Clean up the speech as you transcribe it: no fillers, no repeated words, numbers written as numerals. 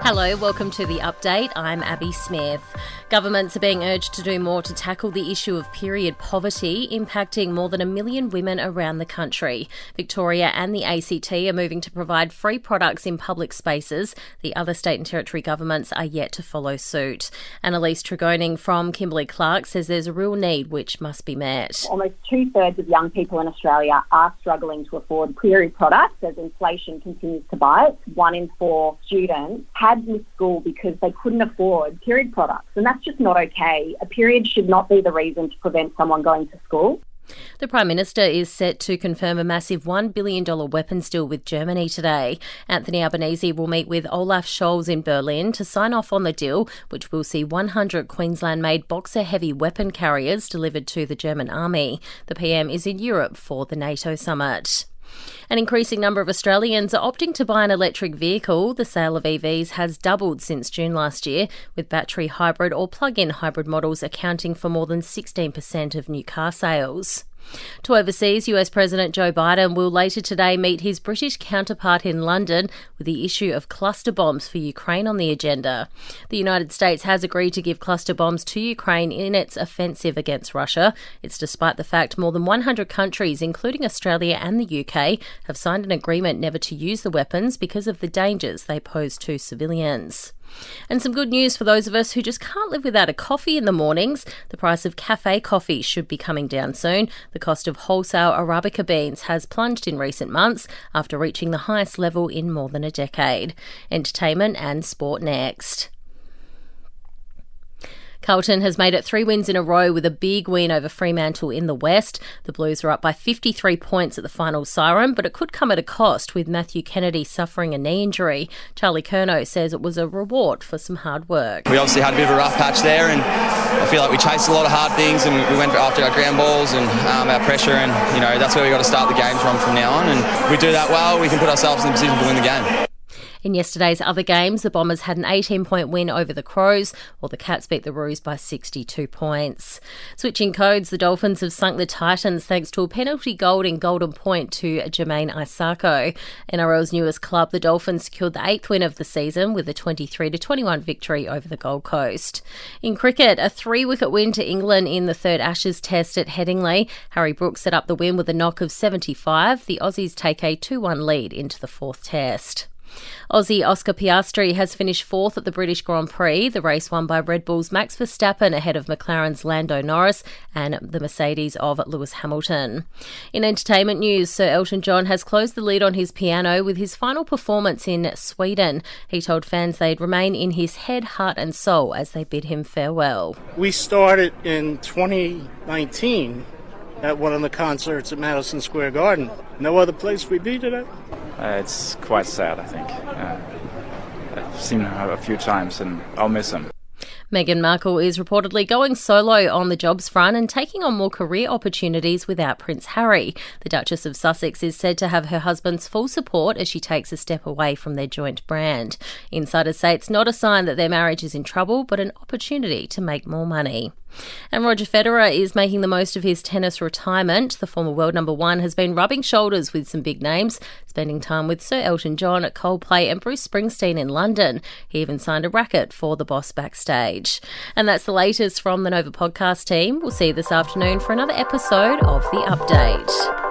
Hello, welcome to The Update. I'm Abby Smith. Governments are being urged to do more to tackle the issue of period poverty, impacting more than 1 million women around the country. Victoria and the ACT are moving to provide free products in public spaces. The other state and territory governments are yet to follow suit. Annalise Tregoning from Kimberley-Clark says there's a real need which must be met. Almost 2/3 of young people in Australia are struggling to afford period products as inflation continues to bite. 1 in 4 students had missed school because they couldn't afford period products, and that's just not okay. A period should not be the reason to prevent someone going to school. The Prime Minister is set to confirm a massive $1 billion weapons deal with Germany today. Anthony Albanese will meet with Olaf Scholz in Berlin to sign off on the deal, which will see 100 Queensland-made Boxer-heavy weapon carriers delivered to the German army. The PM is in Europe for the NATO summit. An increasing number of Australians are opting to buy an electric vehicle. The sale of EVs has doubled since June last year, with battery hybrid or plug-in hybrid models accounting for more than 16% of new car sales. To overseas, US President Joe Biden will later today meet his British counterpart in London with the issue of cluster bombs for Ukraine on the agenda. The United States has agreed to give cluster bombs to Ukraine in its offensive against Russia. It's despite the fact more than 100 countries, including Australia and the UK, have signed an agreement never to use the weapons because of the dangers they pose to civilians. And some good news for those of us who just can't live without a coffee in the mornings. The price of cafe coffee should be coming down soon. The cost of wholesale Arabica beans has plunged in recent months after reaching the highest level in more than a decade. Entertainment and sport next. Carlton has made it 3 wins in a row with a big win over Fremantle in the West. The Blues are up by 53 points at the final siren, but it could come at a cost with Matthew Kennedy suffering a knee injury. Charlie Curnow says it was a reward for some hard work. We obviously had a bit of a rough patch there, and I feel like we chased a lot of hard things and we went after our ground balls and our pressure, and that's where we got to start the games from now on. And we do that well, we can put ourselves in a position to win the game. In yesterday's other games, the Bombers had an 18-point win over the Crows, while the Cats beat the Roos by 62 points. Switching codes, the Dolphins have sunk the Titans thanks to a penalty goal in Golden Point to Jermaine Isako. NRL's newest club, the Dolphins, secured the 8th win of the season with a 23-21 victory over the Gold Coast. In cricket, a 3-wicket win to England in the 3rd Ashes Test at Headingley. Harry Brooks set up the win with a knock of 75. The Aussies take a 2-1 lead into the 4th Test. Aussie Oscar Piastri has finished 4th at the British Grand Prix, the race won by Red Bull's Max Verstappen ahead of McLaren's Lando Norris and the Mercedes of Lewis Hamilton. In entertainment news, Sir Elton John has closed the lid on his piano with his final performance in Sweden. He told fans they'd remain in his head, heart and soul as they bid him farewell. We started in 2019 at one of the concerts at Madison Square Garden. No other place we'd be today. It's quite sad, I think. I've seen him a few times and I'll miss him. Meghan Markle is reportedly going solo on the jobs front and taking on more career opportunities without Prince Harry. The Duchess of Sussex is said to have her husband's full support as she takes a step away from their joint brand. Insiders say it's not a sign that their marriage is in trouble, but an opportunity to make more money. And Roger Federer is making the most of his tennis retirement. The former world number 1 has been rubbing shoulders with some big names, spending time with Sir Elton John at Coldplay and Bruce Springsteen in London. He even signed a racket for the boss backstage. And that's the latest from the Nova podcast team. We'll see you this afternoon for another episode of The Update.